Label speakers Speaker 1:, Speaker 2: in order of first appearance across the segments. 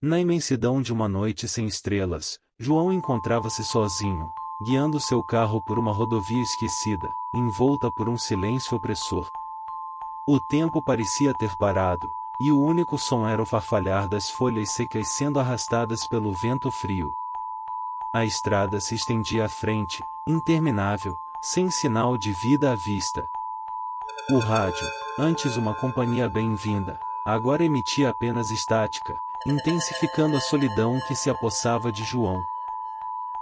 Speaker 1: Na imensidão de uma noite sem estrelas, João encontrava-se sozinho, guiando seu carro por uma rodovia esquecida, envolta por um silêncio opressor. O tempo parecia ter parado, e o único som era o farfalhar das folhas secas sendo arrastadas pelo vento frio. A estrada se estendia à frente, interminável, sem sinal de vida à vista. O rádio, antes uma companhia bem-vinda, agora emitia apenas estática, intensificando a solidão que se apossava de João.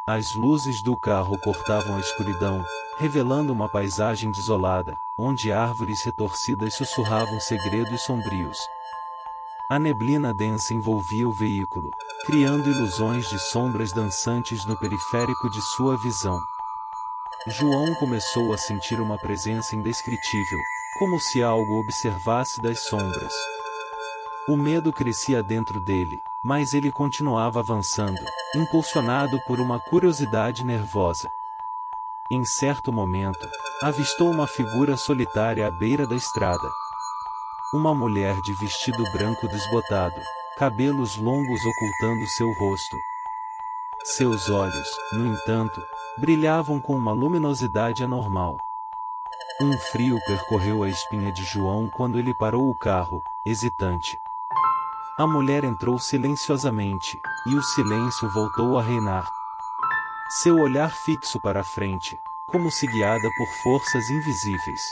Speaker 1: As luzes do carro cortavam a escuridão, revelando uma paisagem desolada, onde árvores retorcidas sussurravam segredos sombrios. A neblina densa envolvia o veículo, criando ilusões de sombras dançantes no periférico de sua visão. João começou a sentir uma presença indescritível, como se algo observasse das sombras. O medo crescia dentro dele, mas ele continuava avançando, impulsionado por uma curiosidade nervosa. Em certo momento, avistou uma figura solitária à beira da estrada. Uma mulher de vestido branco desbotado, cabelos longos ocultando seu rosto. Seus olhos, no entanto, brilhavam com uma luminosidade anormal. Um frio percorreu a espinha de João quando ele parou o carro, hesitante. A mulher entrou silenciosamente, e o silêncio voltou a reinar. Seu olhar fixo para a frente, como se guiada por forças invisíveis.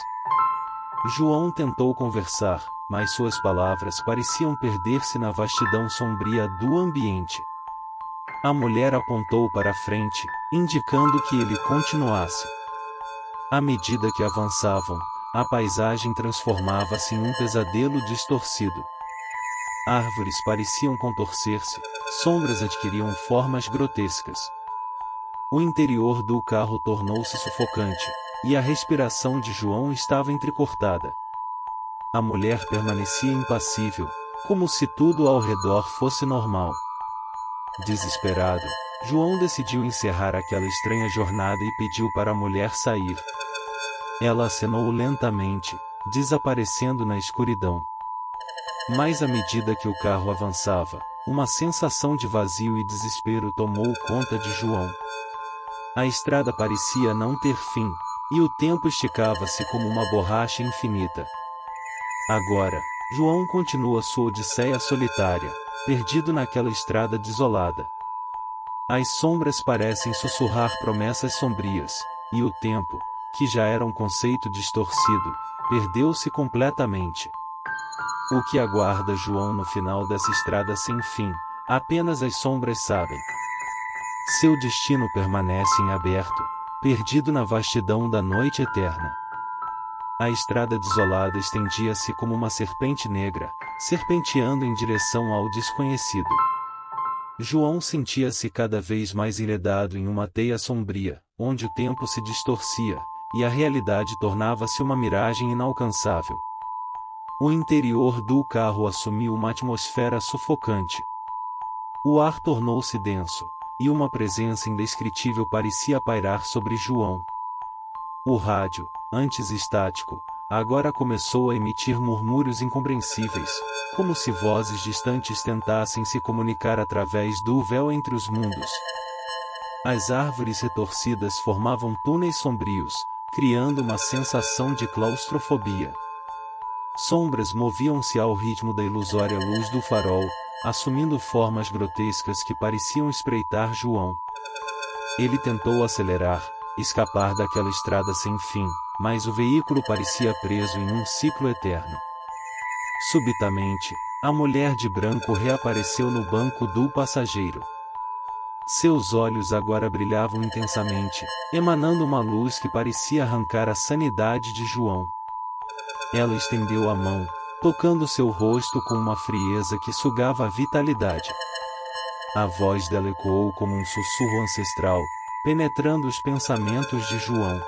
Speaker 1: João tentou conversar, mas suas palavras pareciam perder-se na vastidão sombria do ambiente. A mulher apontou para a frente, indicando que ele continuasse. À medida que avançavam, a paisagem transformava-se em um pesadelo distorcido. Árvores pareciam contorcer-se, sombras adquiriam formas grotescas. O interior do carro tornou-se sufocante, e a respiração de João estava entrecortada. A mulher permanecia impassível, como se tudo ao redor fosse normal. Desesperado, João decidiu encerrar aquela estranha jornada e pediu para a mulher sair. Ela acenou lentamente, desaparecendo na escuridão. Mas à medida que o carro avançava, uma sensação de vazio e desespero tomou conta de João. A estrada parecia não ter fim, e o tempo esticava-se como uma borracha infinita. Agora, João continua sua odisseia solitária, perdido naquela estrada desolada. As sombras parecem sussurrar promessas sombrias, e o tempo, que já era um conceito distorcido, perdeu-se completamente. O que aguarda João no final dessa estrada sem fim, apenas as sombras sabem. Seu destino permanece em aberto, perdido na vastidão da noite eterna. A estrada desolada estendia-se como uma serpente negra, serpenteando em direção ao desconhecido. João sentia-se cada vez mais enredado em uma teia sombria, onde o tempo se distorcia, e a realidade tornava-se uma miragem inalcançável. O interior do carro assumiu uma atmosfera sufocante. O ar tornou-se denso, e uma presença indescritível parecia pairar sobre João. O rádio, antes estático, agora começou a emitir murmúrios incompreensíveis, como se vozes distantes tentassem se comunicar através do véu entre os mundos. As árvores retorcidas formavam túneis sombrios, criando uma sensação de claustrofobia. Sombras moviam-se ao ritmo da ilusória luz do farol, assumindo formas grotescas que pareciam espreitar João. Ele tentou acelerar, escapar daquela estrada sem fim, mas o veículo parecia preso em um ciclo eterno. Subitamente, a mulher de branco reapareceu no banco do passageiro. Seus olhos agora brilhavam intensamente, emanando uma luz que parecia arrancar a sanidade de João. Ela estendeu a mão, tocando seu rosto com uma frieza que sugava a vitalidade. A voz dela ecoou como um sussurro ancestral, penetrando os pensamentos de João.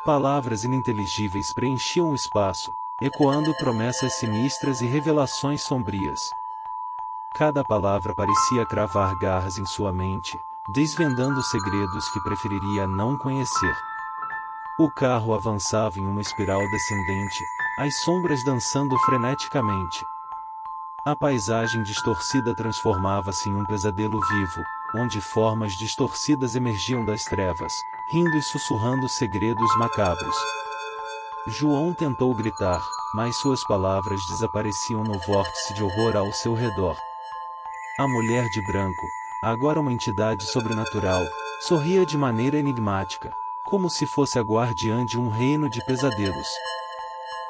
Speaker 1: Palavras ininteligíveis preenchiam o espaço, ecoando promessas sinistras e revelações sombrias. Cada palavra parecia cravar garras em sua mente, desvendando segredos que preferiria não conhecer. O carro avançava em uma espiral descendente, as sombras dançando freneticamente. A paisagem distorcida transformava-se em um pesadelo vivo, onde formas distorcidas emergiam das trevas, rindo e sussurrando segredos macabros. João tentou gritar, mas suas palavras desapareciam no vórtice de horror ao seu redor. A mulher de branco, agora uma entidade sobrenatural, sorria de maneira enigmática, como se fosse a guardiã de um reino de pesadelos.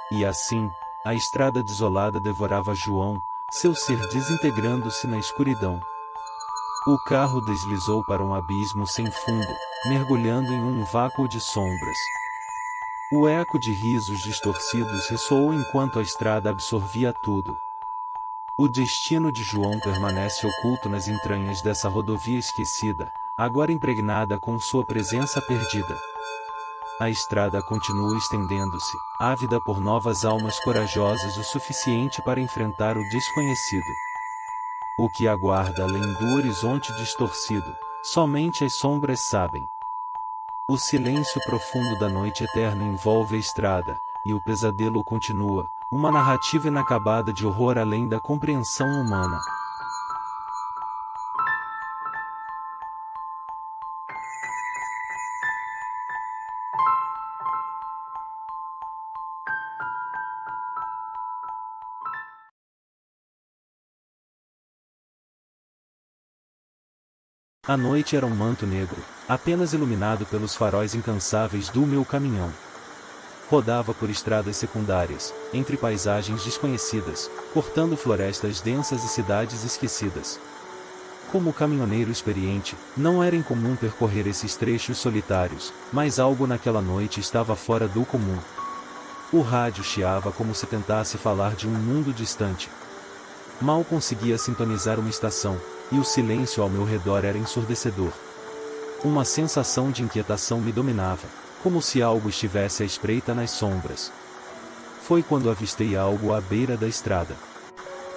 Speaker 1: E assim, a estrada desolada devorava João, seu ser desintegrando-se na escuridão. O carro deslizou para um abismo sem fundo, mergulhando em um vácuo de sombras. O eco de risos distorcidos ressoou enquanto a estrada absorvia tudo. O destino de João permanece oculto nas entranhas dessa rodovia esquecida, agora impregnada com sua presença perdida. A estrada continua estendendo-se, ávida por novas almas corajosas o suficiente para enfrentar o desconhecido. O que aguarda além do horizonte distorcido, somente as sombras sabem. O silêncio profundo da noite eterna envolve a estrada, e o pesadelo continua, uma narrativa inacabada de horror além da compreensão humana. A noite era um manto negro, apenas iluminado pelos faróis incansáveis do meu caminhão. Rodava por estradas secundárias, entre paisagens desconhecidas, cortando florestas densas e cidades esquecidas. Como caminhoneiro experiente, não era incomum percorrer esses trechos solitários, mas algo naquela noite estava fora do comum. O rádio chiava como se tentasse falar de um mundo distante. Mal conseguia sintonizar uma estação, e o silêncio ao meu redor era ensurdecedor. Uma sensação de inquietação me dominava, como se algo estivesse à espreita nas sombras. Foi quando avistei algo à beira da estrada.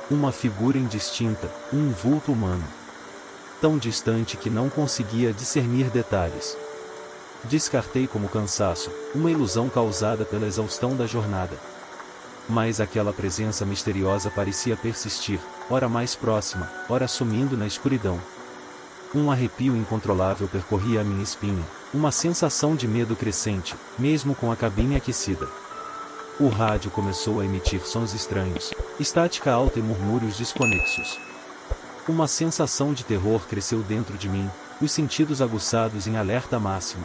Speaker 1: Uma figura indistinta, um vulto humano. Tão distante que não conseguia discernir detalhes. Descartei como cansaço, uma ilusão causada pela exaustão da jornada. Mas aquela presença misteriosa parecia persistir, ora mais próxima, ora sumindo na escuridão. Um arrepio incontrolável percorria a minha espinha, uma sensação de medo crescente, mesmo com a cabine aquecida. O rádio começou a emitir sons estranhos, estática alta e murmúrios desconexos. Uma sensação de terror cresceu dentro de mim, os sentidos aguçados em alerta máximo.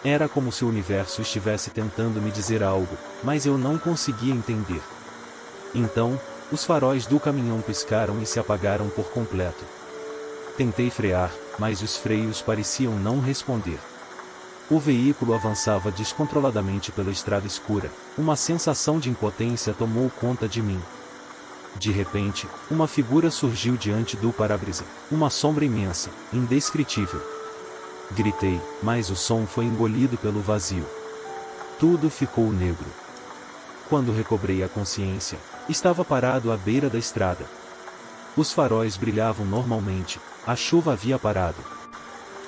Speaker 1: Era como se o universo estivesse tentando me dizer algo, mas eu não conseguia entender. Então, os faróis do caminhão piscaram e se apagaram por completo. Tentei frear, mas os freios pareciam não responder. O veículo avançava descontroladamente pela estrada escura, uma sensação de impotência tomou conta de mim. De repente, uma figura surgiu diante do para-brisa, uma sombra imensa, indescritível. Gritei, mas o som foi engolido pelo vazio. Tudo ficou negro. Quando recobrei a consciência, estava parado à beira da estrada. Os faróis brilhavam normalmente, a chuva havia parado.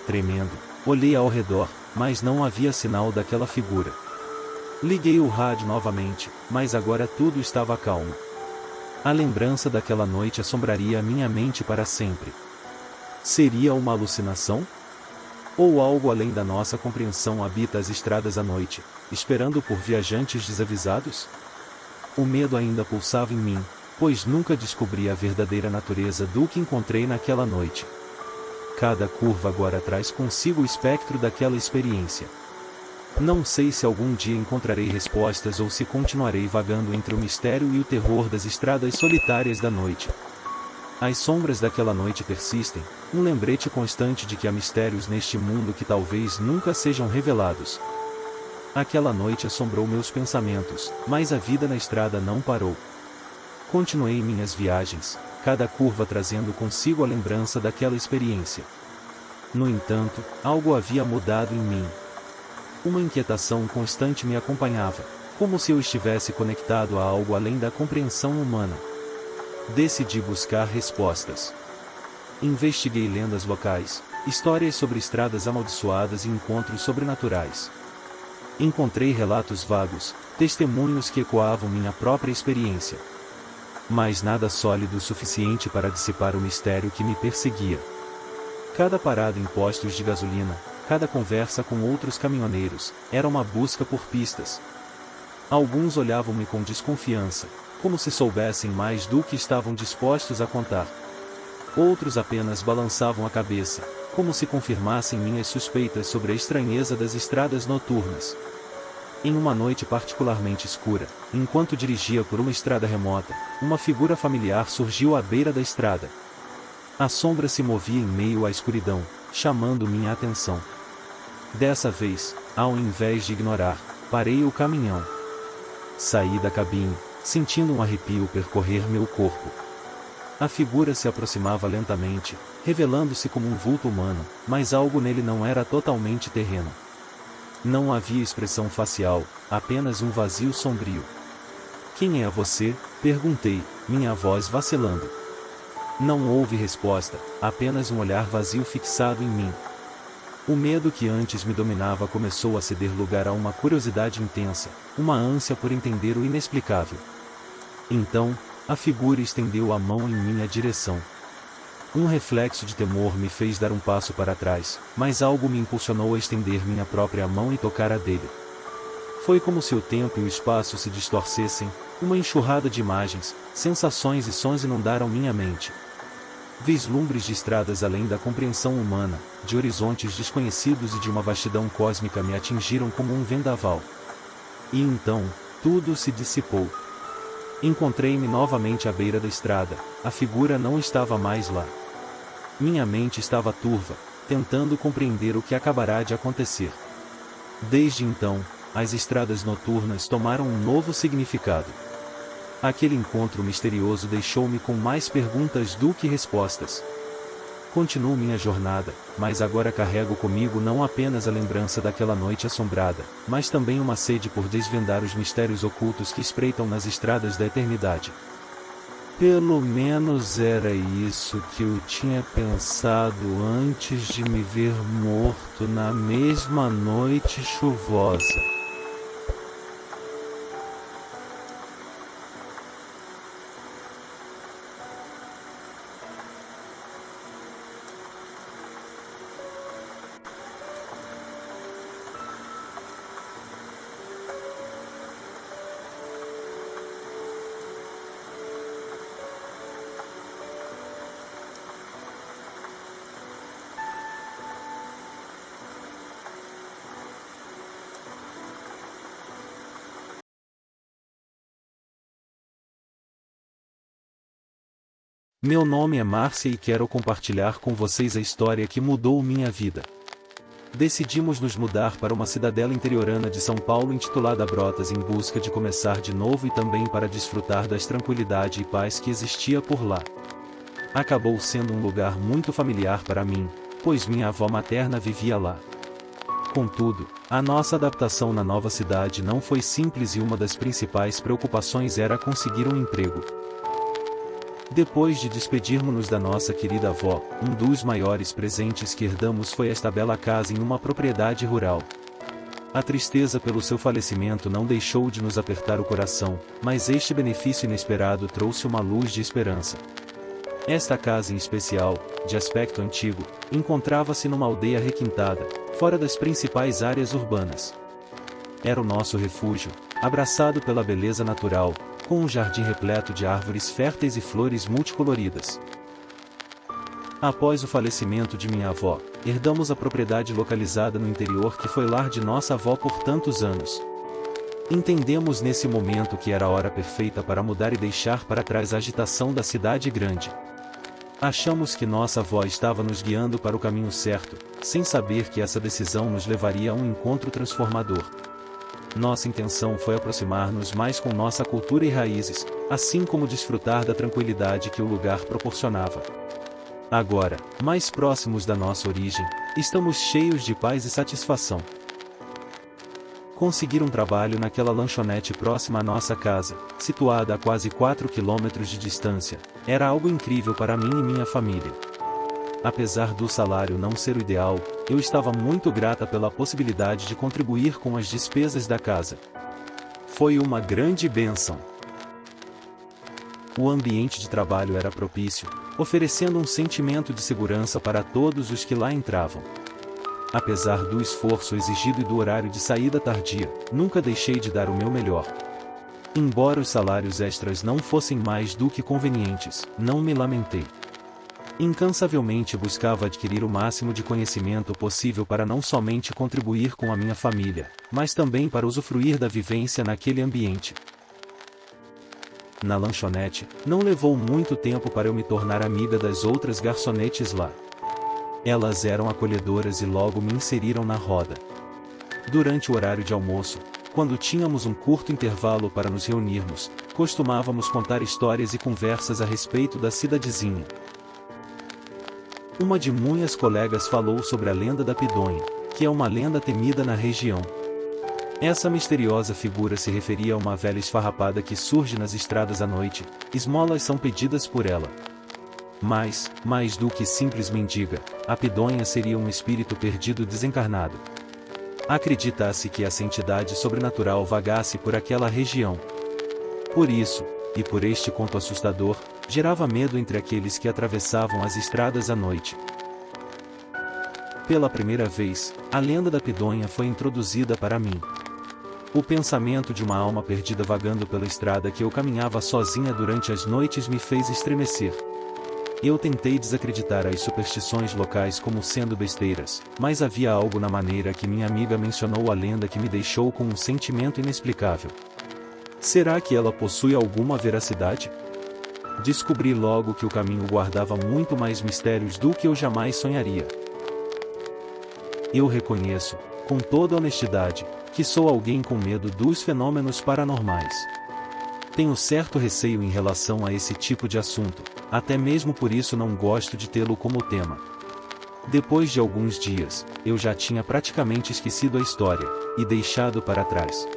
Speaker 1: Tremendo, olhei ao redor, mas não havia sinal daquela figura. Liguei o rádio novamente, mas agora tudo estava calmo. A lembrança daquela noite assombraria a minha mente para sempre. Seria uma alucinação? Ou algo além da nossa compreensão habita as estradas à noite, esperando por viajantes desavisados? O medo ainda pulsava em mim, pois nunca descobri a verdadeira natureza do que encontrei naquela noite. Cada curva agora traz consigo o espectro daquela experiência. Não sei se algum dia encontrarei respostas ou se continuarei vagando entre o mistério e o terror das estradas solitárias da noite. As sombras daquela noite persistem, um lembrete constante de que há mistérios neste mundo que talvez nunca sejam revelados. Aquela noite assombrou meus pensamentos, mas a vida na estrada não parou. Continuei minhas viagens, cada curva trazendo consigo a lembrança daquela experiência. No entanto, algo havia mudado em mim. Uma inquietação constante me acompanhava, como se eu estivesse conectado a algo além da compreensão humana. Decidi buscar respostas. Investiguei lendas locais, histórias sobre estradas amaldiçoadas e encontros sobrenaturais. Encontrei relatos vagos, testemunhos que ecoavam minha própria experiência. mas nada sólido o suficiente para dissipar o mistério que me perseguia. Cada parada em postos de gasolina, cada conversa com outros caminhoneiros, era uma busca por pistas. Alguns olhavam-me com desconfiança, como se soubessem mais do que estavam dispostos a contar. Outros apenas balançavam a cabeça, como se confirmassem minhas suspeitas sobre a estranheza das estradas noturnas. Em uma noite particularmente escura, enquanto dirigia por uma estrada remota, uma figura familiar surgiu à beira da estrada. A sombra se movia em meio à escuridão, chamando minha atenção. Dessa vez, ao invés de ignorar, parei o caminhão. Saí da cabine, sentindo um arrepio percorrer meu corpo. A figura se aproximava lentamente, revelando-se como um vulto humano, mas algo nele não era totalmente terreno. Não havia expressão facial, apenas um vazio sombrio. "Quem é você?" perguntei, minha voz vacilando. Não houve resposta, apenas um olhar vazio fixado em mim. O medo que antes me dominava começou a ceder lugar a uma curiosidade intensa, uma ânsia por entender o inexplicável. Então, a figura estendeu a mão em minha direção. Um reflexo de temor me fez dar um passo para trás, mas algo me impulsionou a estender minha própria mão e tocar a dele. Foi como se o tempo e o espaço se distorcessem, uma enxurrada de imagens, sensações e sons inundaram minha mente. Vislumbres de estradas além da compreensão humana, de horizontes desconhecidos e de uma vastidão cósmica me atingiram como um vendaval. E então, tudo se dissipou. Encontrei-me novamente à beira da estrada, a figura não estava mais lá. Minha mente estava turva, tentando compreender o que acabará de acontecer. Desde então, as estradas noturnas tomaram um novo significado. Aquele encontro misterioso deixou-me com mais perguntas do que respostas. Continuo minha jornada, mas agora carrego comigo não apenas a lembrança daquela noite assombrada, mas também uma sede por desvendar os mistérios ocultos que espreitam nas estradas da eternidade. Pelo menos era isso que eu tinha pensado antes de me ver morto na mesma noite chuvosa. Meu nome é Márcia e quero compartilhar com vocês a história que mudou minha vida. Decidimos nos mudar para uma cidadela interiorana de São Paulo intitulada Brotas em busca de começar de novo e também para desfrutar das tranquilidade e paz que existia por lá. Acabou sendo um lugar muito familiar para mim, pois minha avó materna vivia lá. Contudo, a nossa adaptação na nova cidade não foi simples e uma das principais preocupações era conseguir um emprego. Depois de despedirmos-nos da nossa querida avó, um dos maiores presentes que herdamos foi esta bela casa em uma propriedade rural. A tristeza pelo seu falecimento não deixou de nos apertar o coração, mas este benefício inesperado trouxe uma luz de esperança. Esta casa em especial, de aspecto antigo, encontrava-se numa aldeia requintada, fora das principais áreas urbanas. Era o nosso refúgio, abraçado pela beleza natural, com um jardim repleto de árvores férteis e flores multicoloridas. Após o falecimento de minha avó, herdamos a propriedade localizada no interior que foi lar de nossa avó por tantos anos. Entendemos nesse momento que era a hora perfeita para mudar e deixar para trás a agitação da cidade grande. Achamos que nossa avó estava nos guiando para o caminho certo, sem saber que essa decisão nos levaria a um encontro transformador. Nossa intenção foi aproximar-nos mais com nossa cultura e raízes, assim como desfrutar da tranquilidade que o lugar proporcionava. Agora, mais próximos da nossa origem, estamos cheios de paz e satisfação. Conseguir um trabalho naquela lanchonete próxima à nossa casa, situada a quase 4 quilômetros de distância, era algo incrível para mim e minha família. Apesar do salário não ser o ideal, eu estava muito grata pela possibilidade de contribuir com as despesas da casa. Foi uma grande bênção. o ambiente de trabalho era propício, oferecendo um sentimento de segurança para todos os que lá entravam. Apesar do esforço exigido e do horário de saída tardia, nunca deixei de dar o meu melhor. Embora os salários extras não fossem mais do que convenientes, não me lamentei. Incansavelmente buscava adquirir o máximo de conhecimento possível para não somente contribuir com a minha família, mas também para usufruir da vivência naquele ambiente. Na lanchonete, não levou muito tempo para eu me tornar amiga das outras garçonetes lá. Elas eram acolhedoras e logo me inseriram na roda. Durante o horário de almoço, quando tínhamos um curto intervalo para nos reunirmos, costumávamos contar histórias e conversas a respeito da cidadezinha. Uma de minhas colegas falou sobre a lenda da Pidonha, que é uma lenda temida na região. Essa misteriosa figura se referia a uma velha esfarrapada que surge nas estradas à noite, esmolas são pedidas por ela. Mas, mais do que simples mendiga, a Pidonha seria um espírito perdido desencarnado. Acredita-se que essa entidade sobrenatural vagasse por aquela região. Por isso, e por este conto assustador, gerava medo entre aqueles que atravessavam as estradas à noite. Pela primeira vez, a lenda da Pidonha foi introduzida para mim. O pensamento de uma alma perdida vagando pela estrada que eu caminhava sozinha durante as noites me fez estremecer. Eu tentei desacreditar as superstições locais como sendo besteiras, mas havia algo na maneira que minha amiga mencionou a lenda que me deixou com um sentimento inexplicável. Será que ela possui alguma veracidade? Descobri logo que o caminho guardava muito mais mistérios do que eu jamais sonharia. Eu reconheço, com toda honestidade, que sou alguém com medo dos fenômenos paranormais. Tenho certo receio em relação a esse tipo de assunto, até mesmo por isso não gosto de tê-lo como tema. Depois de alguns dias, eu já tinha praticamente esquecido a história, e deixado para trás.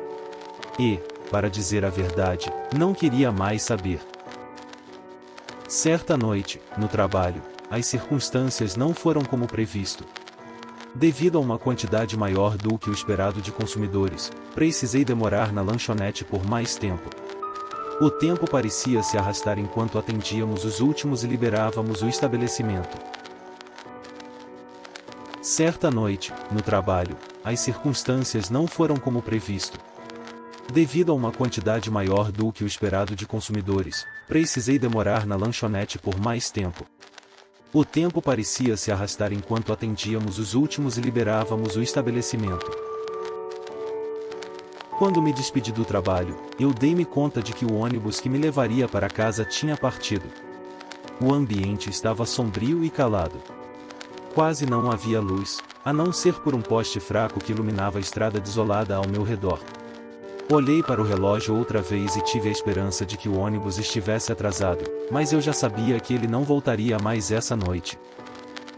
Speaker 1: E, para dizer a verdade, não queria mais saber. Certa noite, no trabalho, as circunstâncias não foram como previsto. Devido a uma quantidade maior do que o esperado de consumidores, precisei demorar na lanchonete por mais tempo. O tempo parecia se arrastar enquanto atendíamos os últimos e liberávamos o estabelecimento. Certa noite, no trabalho, as circunstâncias não foram como previsto. Devido a uma quantidade maior do que o esperado de consumidores, precisei demorar na lanchonete por mais tempo. O tempo parecia se arrastar enquanto atendíamos os últimos e liberávamos o estabelecimento. Quando me despedi do trabalho, eu dei-me conta de que o ônibus que me levaria para casa tinha partido. O ambiente estava sombrio e calado. Quase não havia luz, a não ser por um poste fraco que iluminava a estrada desolada ao meu redor. Olhei para o relógio outra vez e tive a esperança de que o ônibus estivesse atrasado, mas eu já sabia que ele não voltaria mais essa noite.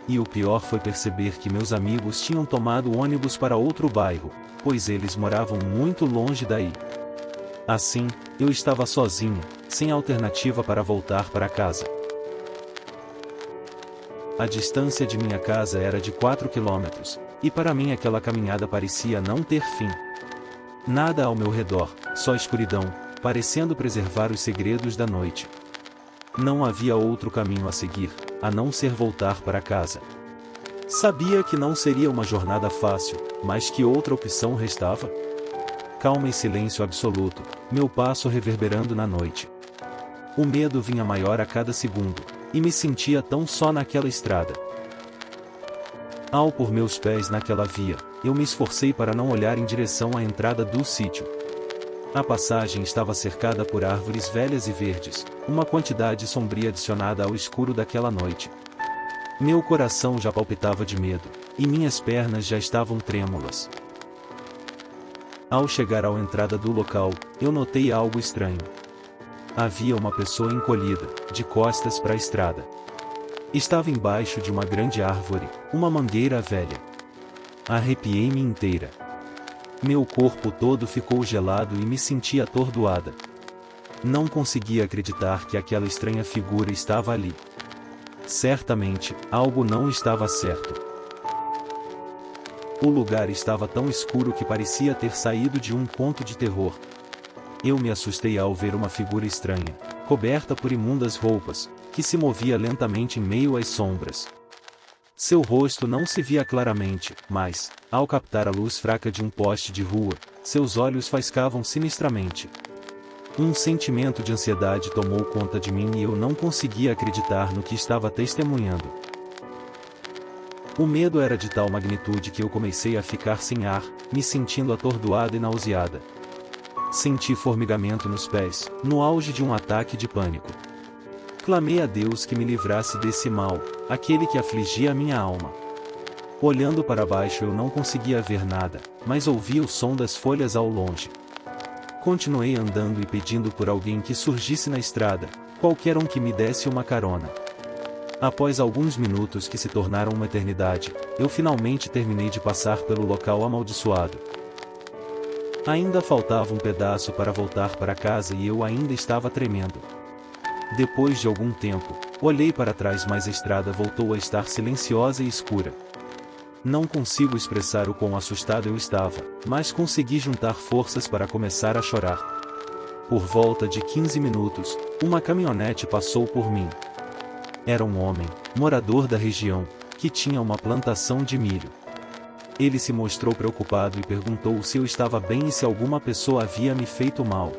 Speaker 1: E o pior foi perceber que meus amigos tinham tomado o ônibus para outro bairro, pois eles moravam muito longe daí. Assim, eu estava sozinha, sem alternativa para voltar para casa. A distância de minha casa era de 4 quilômetros, e para mim aquela caminhada parecia não ter fim. Nada ao meu redor, só escuridão, parecendo preservar os segredos da noite. Não havia outro caminho a seguir, a não ser voltar para casa. Sabia que não seria uma jornada fácil, mas que outra opção restava? Calma e silêncio absoluto, meu passo reverberando na noite. O medo vinha maior a cada segundo, e me sentia tão só naquela estrada. Ao pôr meus pés naquela via, eu me esforcei para não olhar em direção à entrada do sítio. A passagem estava cercada por árvores velhas e verdes, uma quantidade sombria adicionada ao escuro daquela noite. Meu coração já palpitava de medo, e minhas pernas já estavam trêmulas. Ao chegar à entrada do local, eu notei algo estranho. Havia uma pessoa encolhida, de costas para a estrada. Estava embaixo de uma grande árvore, uma mangueira velha. Arrepiei-me inteira. Meu corpo todo ficou gelado e me senti atordoada. Não conseguia acreditar que aquela estranha figura estava ali. Certamente, algo não estava certo. O lugar estava tão escuro que parecia ter saído de um conto de terror. Eu me assustei ao ver uma figura estranha, coberta por imundas roupas, que se movia lentamente em meio às sombras. Seu rosto não se via claramente, mas, ao captar a luz fraca de um poste de rua, seus olhos faiscavam sinistramente. Um sentimento de ansiedade tomou conta de mim e eu não conseguia acreditar no que estava testemunhando. O medo era de tal magnitude que eu comecei a ficar sem ar, me sentindo atordoada e nauseada. Senti formigamento nos pés, no auge de um ataque de pânico. Clamei a Deus que me livrasse desse mal, aquele que afligia a minha alma. Olhando para baixo eu não conseguia ver nada, mas ouvia o som das folhas ao longe. Continuei andando e pedindo por alguém que surgisse na estrada, qualquer um que me desse uma carona. Após alguns minutos que se tornaram uma eternidade, eu finalmente terminei de passar pelo local amaldiçoado. Ainda faltava um pedaço para voltar para casa e eu ainda estava tremendo. Depois de algum tempo, olhei para trás, mas a estrada voltou a estar silenciosa e escura. Não consigo expressar o quão assustado eu estava, mas consegui juntar forças para começar a chorar. Por volta de 15 minutos, uma caminhonete passou por mim. Era um homem, morador da região, que tinha uma plantação de milho. Ele se mostrou preocupado e perguntou se eu estava bem e se alguma pessoa havia me feito mal.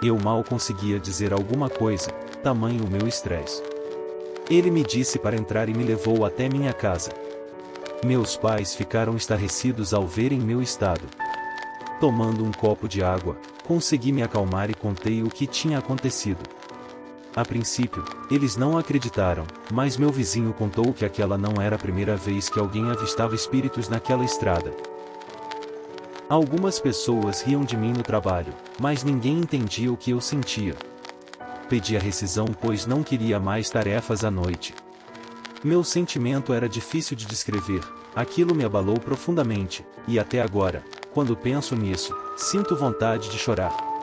Speaker 1: Eu mal conseguia dizer alguma coisa, tamanho o meu estresse. Ele me disse para entrar e me levou até minha casa. Meus pais ficaram estarrecidos ao verem meu estado. Tomando um copo de água, consegui me acalmar e contei o que tinha acontecido. A princípio, eles não acreditaram, mas meu vizinho contou que aquela não era a primeira vez que alguém avistava espíritos naquela estrada. Algumas pessoas riam de mim no trabalho, mas ninguém entendia o que eu sentia. Pedi a rescisão pois não queria mais tarefas à noite. Meu sentimento era difícil de descrever, aquilo me abalou profundamente, e até agora, quando penso nisso, sinto vontade de chorar.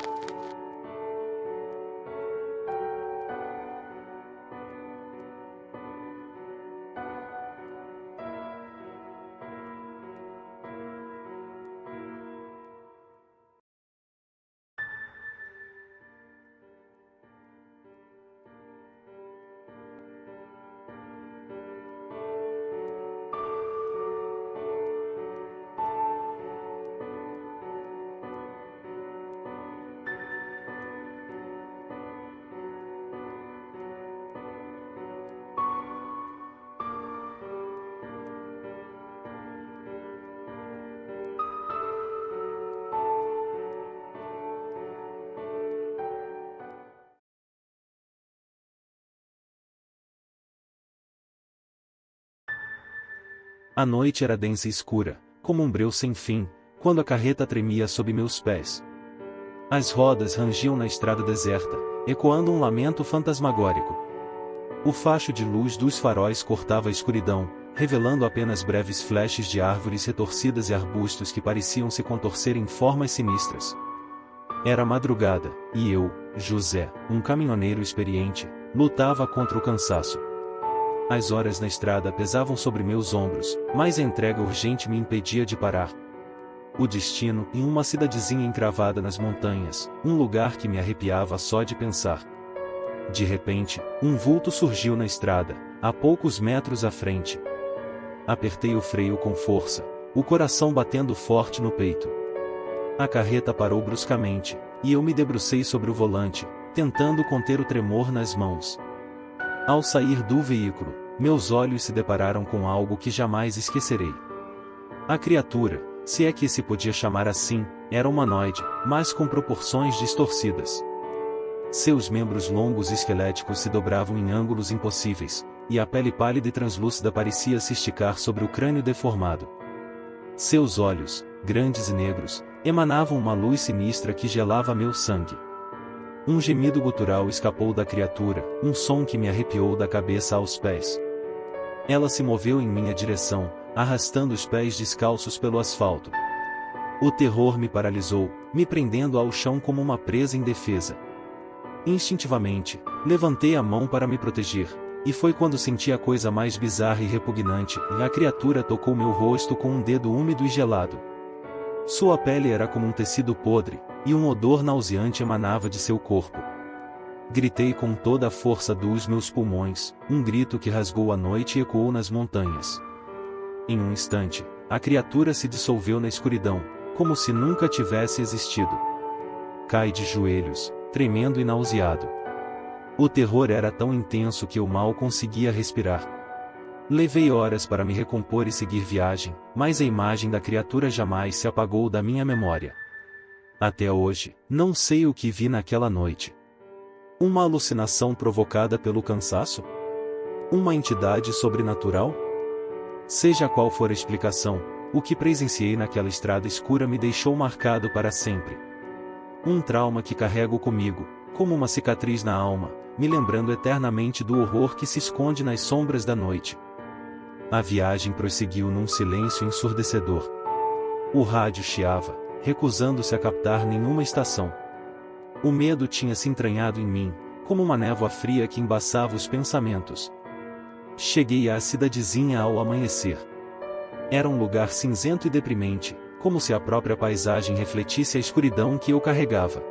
Speaker 1: A noite era densa e escura, como um breu sem fim, quando a carreta tremia sob meus pés. As rodas rangiam na estrada deserta, ecoando um lamento fantasmagórico. O facho de luz dos faróis cortava a escuridão, revelando apenas breves flashes de árvores retorcidas e arbustos que pareciam se contorcer em formas sinistras. Era madrugada, e eu, José, um caminhoneiro experiente, lutava contra o cansaço. As horas na estrada pesavam sobre meus ombros, mas a entrega urgente me impedia de parar. O destino, em uma cidadezinha encravada nas montanhas, um lugar que me arrepiava só de pensar. De repente, um vulto surgiu na estrada, a poucos metros à frente. Apertei o freio com força, o coração batendo forte no peito. A carreta parou bruscamente, e eu me debrucei sobre o volante, tentando conter o tremor nas mãos. Ao sair do veículo, meus olhos se depararam com algo que jamais esquecerei. A criatura, se é que se podia chamar assim, era humanoide, mas com proporções distorcidas. Seus membros longos e esqueléticos se dobravam em ângulos impossíveis, e a pele pálida e translúcida parecia se esticar sobre o crânio deformado. Seus olhos, grandes e negros, emanavam uma luz sinistra que gelava meu sangue. Um gemido gutural escapou da criatura, um som que me arrepiou da cabeça aos pés. Ela se moveu em minha direção, arrastando os pés descalços pelo asfalto. O terror me paralisou, me prendendo ao chão como uma presa indefesa. Instintivamente, levantei a mão para me proteger, e foi quando senti a coisa mais bizarra e repugnante, e a criatura tocou meu rosto com um dedo úmido e gelado. Sua pele era como um tecido podre, e um odor nauseante emanava de seu corpo. Gritei com toda a força dos meus pulmões, um grito que rasgou a noite e ecoou nas montanhas. Em um instante, a criatura se dissolveu na escuridão, como se nunca tivesse existido. Caí de joelhos, tremendo e nauseado. O terror era tão intenso que eu mal conseguia respirar. Levei horas para me recompor e seguir viagem, mas a imagem da criatura jamais se apagou da minha memória. Até hoje, não sei o que vi naquela noite. Uma alucinação provocada pelo cansaço? Uma entidade sobrenatural? Seja qual for a explicação, o que presenciei naquela estrada escura me deixou marcado para sempre. Um trauma que carrego comigo, como uma cicatriz na alma, me lembrando eternamente do horror que se esconde nas sombras da noite. A viagem prosseguiu num silêncio ensurdecedor. O rádio chiava, recusando-se a captar nenhuma estação. O medo tinha se entranhado em mim, como uma névoa fria que embaçava os pensamentos. Cheguei à cidadezinha ao amanhecer. Era um lugar cinzento e deprimente, como se a própria paisagem refletisse a escuridão que eu carregava.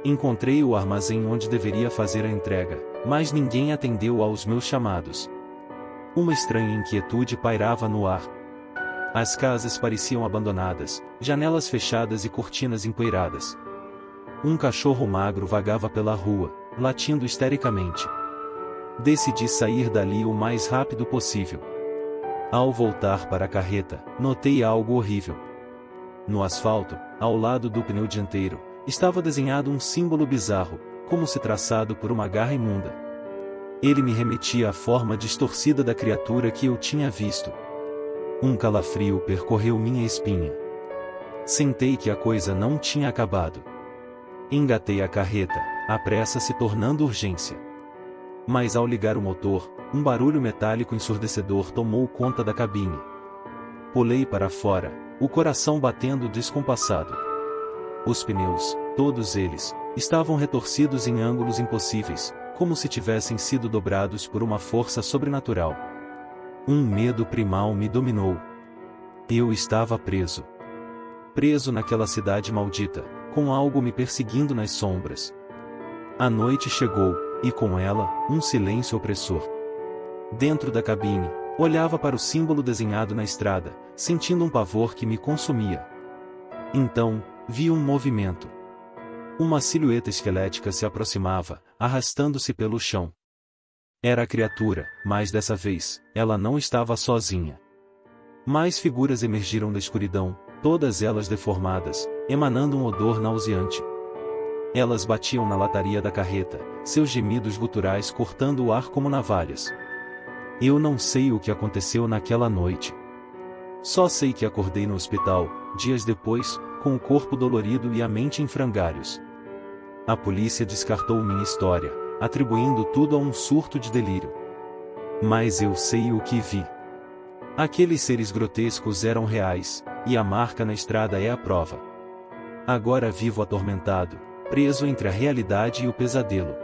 Speaker 1: Encontrei o armazém onde deveria fazer a entrega, mas ninguém atendeu aos meus chamados. Uma estranha inquietude pairava no ar. As casas pareciam abandonadas, janelas fechadas e cortinas empoeiradas. Um cachorro magro vagava pela rua, latindo histericamente. Decidi sair dali o mais rápido possível. Ao voltar para a carreta, notei algo horrível. No asfalto, ao lado do pneu dianteiro, estava desenhado um símbolo bizarro, como se traçado por uma garra imunda. Ele me remetia à forma distorcida da criatura que eu tinha visto. Um calafrio percorreu minha espinha. Sentei que a coisa não tinha acabado. Engatei a carreta, a pressa se tornando urgência. Mas ao ligar o motor, um barulho metálico ensurdecedor tomou conta da cabine. Pulei para fora, o coração batendo descompassado. Os pneus, todos eles, estavam retorcidos em ângulos impossíveis, como se tivessem sido dobrados por uma força sobrenatural. Um medo primal me dominou. Eu estava preso. Preso naquela cidade maldita, com algo me perseguindo nas sombras. A noite chegou, e com ela, um silêncio opressor. Dentro da cabine, olhava para o símbolo desenhado na estrada, sentindo um pavor que me consumia. Então, vi um movimento. Uma silhueta esquelética se aproximava, arrastando-se pelo chão. Era a criatura, mas dessa vez, ela não estava sozinha. Mais figuras emergiram da escuridão, todas elas deformadas, emanando um odor nauseante. Elas batiam na lataria da carreta, seus gemidos guturais cortando o ar como navalhas. Eu não sei o que aconteceu naquela noite. Só sei que acordei no hospital, dias depois, com o corpo dolorido e a mente em frangalhos. A polícia descartou minha história, atribuindo tudo a um surto de delírio. Mas eu sei o que vi. Aqueles seres grotescos eram reais, e a marca na estrada é a prova. Agora vivo atormentado, preso entre a realidade e o pesadelo.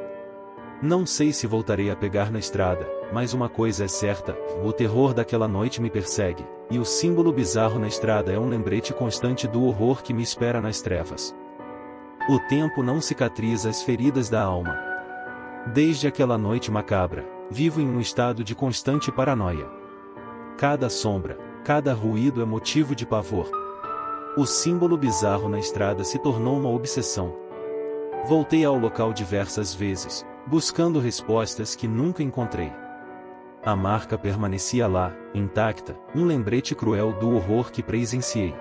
Speaker 1: Não sei se voltarei a pegar na estrada, mas uma coisa é certa, o terror daquela noite me persegue, e o símbolo bizarro na estrada é um lembrete constante do horror que me espera nas trevas. O tempo não cicatriza as feridas da alma. Desde aquela noite macabra, vivo em um estado de constante paranoia. Cada sombra, cada ruído é motivo de pavor. O símbolo bizarro na estrada se tornou uma obsessão. Voltei ao local diversas vezes, buscando respostas que nunca encontrei. A marca permanecia lá, intacta, um lembrete cruel do horror que presenciei.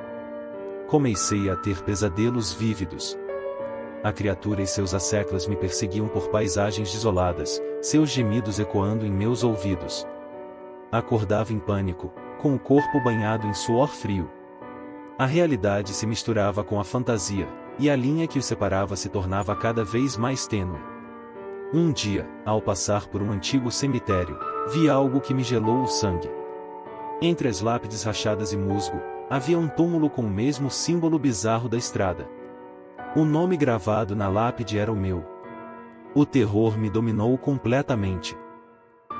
Speaker 1: Comecei a ter pesadelos vívidos. A criatura e seus asseclas me perseguiam por paisagens desoladas, seus gemidos ecoando em meus ouvidos. Acordava em pânico, com o corpo banhado em suor frio. A realidade se misturava com a fantasia, e a linha que os separava se tornava cada vez mais tênue. Um dia, ao passar por um antigo cemitério, vi algo que me gelou o sangue. Entre as lápides rachadas e musgo, havia um túmulo com o mesmo símbolo bizarro da estrada. O nome gravado na lápide era o meu. O terror me dominou completamente.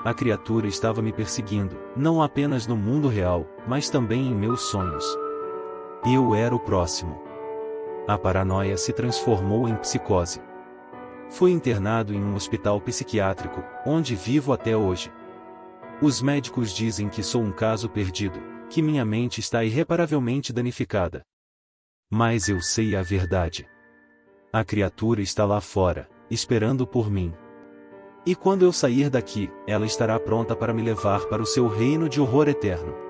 Speaker 1: A criatura estava me perseguindo, não apenas no mundo real, mas também em meus sonhos. Eu era o próximo. A paranoia se transformou em psicose. Fui internado em um hospital psiquiátrico, onde vivo até hoje. Os médicos dizem que sou um caso perdido, que minha mente está irreparavelmente danificada. Mas eu sei a verdade. A criatura está lá fora, esperando por mim. E quando eu sair daqui, ela estará pronta para me levar para o seu reino de horror eterno.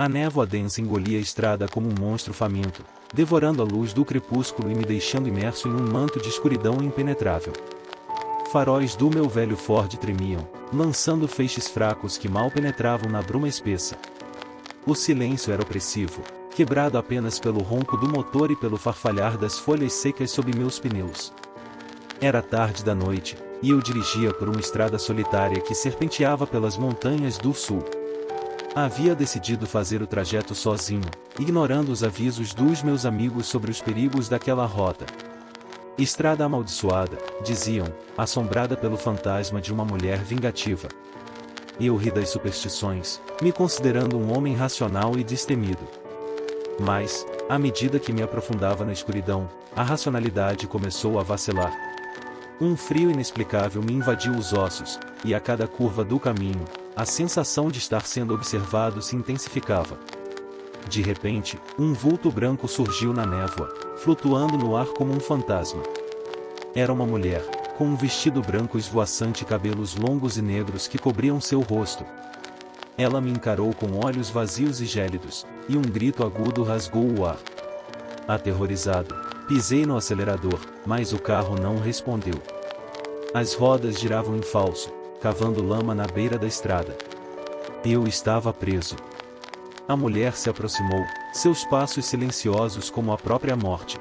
Speaker 1: A névoa densa engolia a estrada como um monstro faminto, devorando a luz do crepúsculo e me deixando imerso em um manto de escuridão impenetrável. Faróis do meu velho Ford tremiam, lançando feixes fracos que mal penetravam na bruma espessa. O silêncio era opressivo, quebrado apenas pelo ronco do motor e pelo farfalhar das folhas secas sob meus pneus. Era tarde da noite, e eu dirigia por uma estrada solitária que serpenteava pelas montanhas do sul. Havia decidido fazer o trajeto sozinho, ignorando os avisos dos meus amigos sobre os perigos daquela rota. Estrada amaldiçoada, diziam, assombrada pelo fantasma de uma mulher vingativa. Eu ri das superstições, me considerando um homem racional e destemido. Mas, à medida que me aprofundava na escuridão, a racionalidade começou a vacilar. Um frio inexplicável me invadiu os ossos, e a cada curva do caminho, a sensação de estar sendo observado se intensificava. De repente, um vulto branco surgiu na névoa, flutuando no ar como um fantasma. Era uma mulher, com um vestido branco esvoaçante e cabelos longos e negros que cobriam seu rosto. Ela me encarou com olhos vazios e gélidos, e um grito agudo rasgou o ar. Aterrorizado, pisei no acelerador, mas o carro não respondeu. As rodas giravam em falso, cavando lama na beira da estrada. Eu estava preso. A mulher se aproximou, seus passos silenciosos como a própria morte.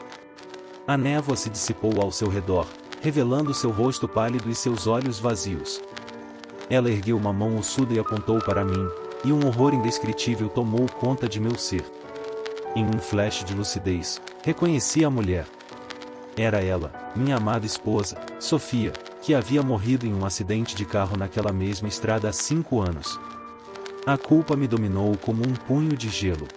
Speaker 1: A névoa se dissipou ao seu redor, revelando seu rosto pálido e seus olhos vazios. Ela ergueu uma mão ossuda e apontou para mim, e um horror indescritível tomou conta de meu ser. Em um flash de lucidez, reconheci a mulher. Era ela, minha amada esposa, Sofia, que havia morrido em um acidente de carro naquela mesma estrada há 5 anos. A culpa me dominou como um punho de gelo.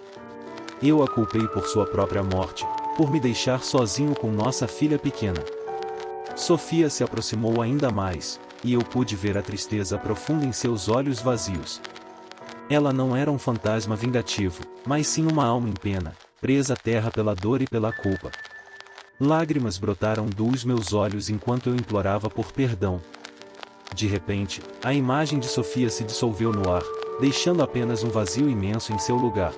Speaker 1: Eu a culpei por sua própria morte, por me deixar sozinho com nossa filha pequena. Sofia se aproximou ainda mais, e eu pude ver a tristeza profunda em seus olhos vazios. Ela não era um fantasma vingativo, mas sim uma alma em pena, presa à terra pela dor e pela culpa. Lágrimas brotaram dos meus olhos enquanto eu implorava por perdão. De repente, a imagem de Sofia se dissolveu no ar, deixando apenas um vazio imenso em seu lugar.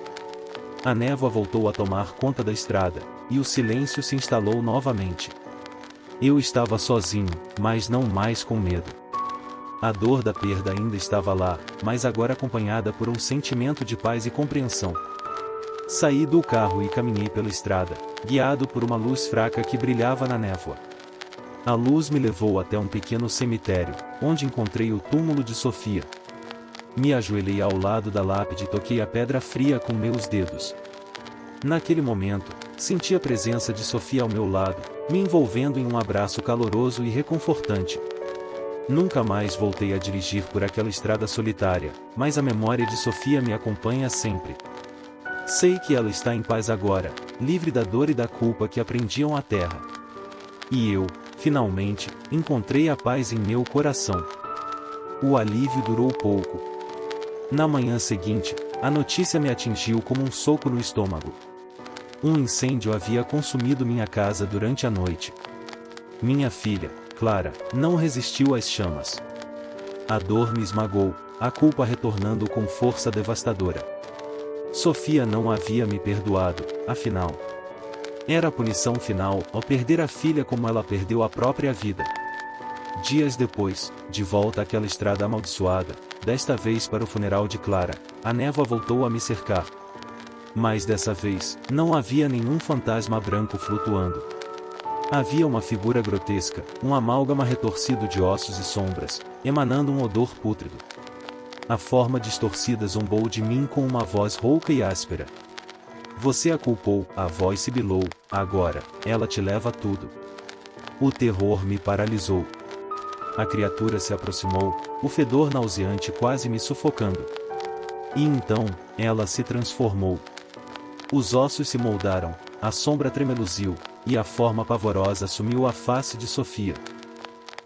Speaker 1: A névoa voltou a tomar conta da estrada, e o silêncio se instalou novamente. Eu estava sozinho, mas não mais com medo. A dor da perda ainda estava lá, mas agora acompanhada por um sentimento de paz e compreensão. Saí do carro e caminhei pela estrada, guiado por uma luz fraca que brilhava na névoa. A luz me levou até um pequeno cemitério, onde encontrei o túmulo de Sofia. Me ajoelhei ao lado da lápide e toquei a pedra fria com meus dedos. Naquele momento, senti a presença de Sofia ao meu lado, me envolvendo em um abraço caloroso e reconfortante. Nunca mais voltei a dirigir por aquela estrada solitária, mas a memória de Sofia me acompanha sempre. Sei que ela está em paz agora, livre da dor e da culpa que aprendiam a terra. E eu, finalmente, encontrei a paz em meu coração. O alívio durou pouco. Na manhã seguinte, a notícia me atingiu como um soco no estômago. Um incêndio havia consumido minha casa durante a noite. Minha filha, Clara, não resistiu às chamas. A dor me esmagou, a culpa retornando com força devastadora. Sofia não havia me perdoado, afinal. Era a punição final, ao perder a filha como ela perdeu a própria vida. Dias depois, de volta àquela estrada amaldiçoada, desta vez para o funeral de Clara, a névoa voltou a me cercar. Mas dessa vez, não havia nenhum fantasma branco flutuando. Havia uma figura grotesca, um amálgama retorcido de ossos e sombras, emanando um odor pútrido. A forma distorcida zombou de mim com uma voz rouca e áspera. Você a culpou, a voz sibilou, agora, ela te leva a tudo. O terror me paralisou. A criatura se aproximou, o fedor nauseante quase me sufocando. E então, ela se transformou. Os ossos se moldaram, a sombra tremeluziu, e a forma pavorosa assumiu a face de Sofia.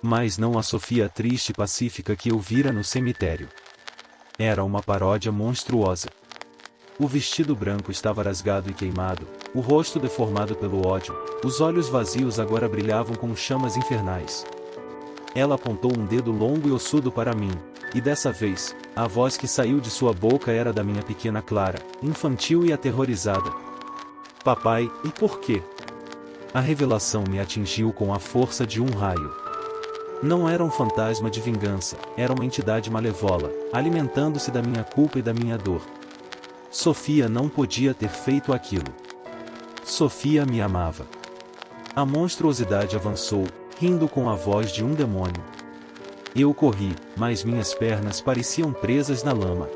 Speaker 1: Mas não a Sofia triste e pacífica que eu vira no cemitério. Era uma paródia monstruosa. O vestido branco estava rasgado e queimado, o rosto deformado pelo ódio, os olhos vazios agora brilhavam com chamas infernais. Ela apontou um dedo longo e ossudo para mim, e dessa vez, a voz que saiu de sua boca era da minha pequena Clara, infantil e aterrorizada. Papai, e por quê? A revelação me atingiu com a força de um raio. Não era um fantasma de vingança, era uma entidade malevola, alimentando-se da minha culpa e da minha dor. Sofia não podia ter feito aquilo. Sofia me amava. A monstruosidade avançou, rindo com a voz de um demônio. Eu corri, mas minhas pernas pareciam presas na lama.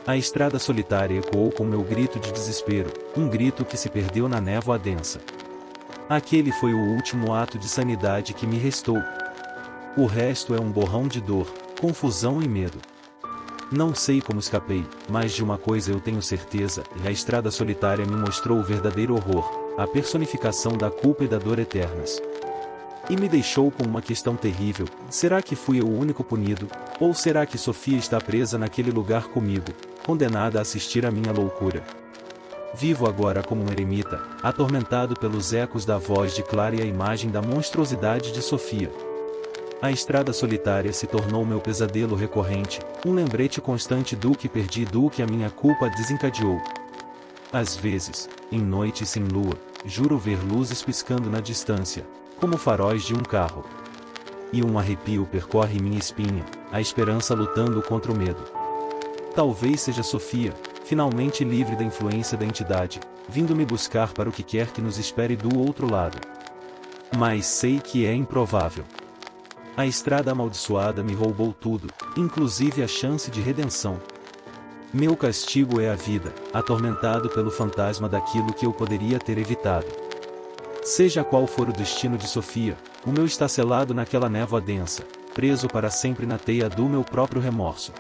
Speaker 1: A estrada solitária ecoou com meu grito de desespero, um grito que se perdeu na névoa densa. Aquele foi o último ato de sanidade que me restou. O resto é um borrão de dor, confusão e medo. Não sei como escapei, mas de uma coisa eu tenho certeza, e a estrada solitária me mostrou o verdadeiro horror, a personificação da culpa e da dor eternas. E me deixou com uma questão terrível: será que fui eu o único punido, ou será que Sofia está presa naquele lugar comigo, condenada a assistir à minha loucura? Vivo agora como um eremita, atormentado pelos ecos da voz de Clara e a imagem da monstruosidade de Sofia. A estrada solitária se tornou meu pesadelo recorrente, um lembrete constante do que perdi e do que a minha culpa desencadeou. Às vezes, em noites sem lua, juro ver luzes piscando na distância, como faróis de um carro. E um arrepio percorre minha espinha, a esperança lutando contra o medo. Talvez seja Sofia, finalmente livre da influência da entidade, vindo me buscar para o que quer que nos espere do outro lado. Mas sei que é improvável. A estrada amaldiçoada me roubou tudo, inclusive a chance de redenção. Meu castigo é a vida, atormentado pelo fantasma daquilo que eu poderia ter evitado. Seja qual for o destino de Sofia, o meu está selado naquela névoa densa, preso para sempre na teia do meu próprio remorso.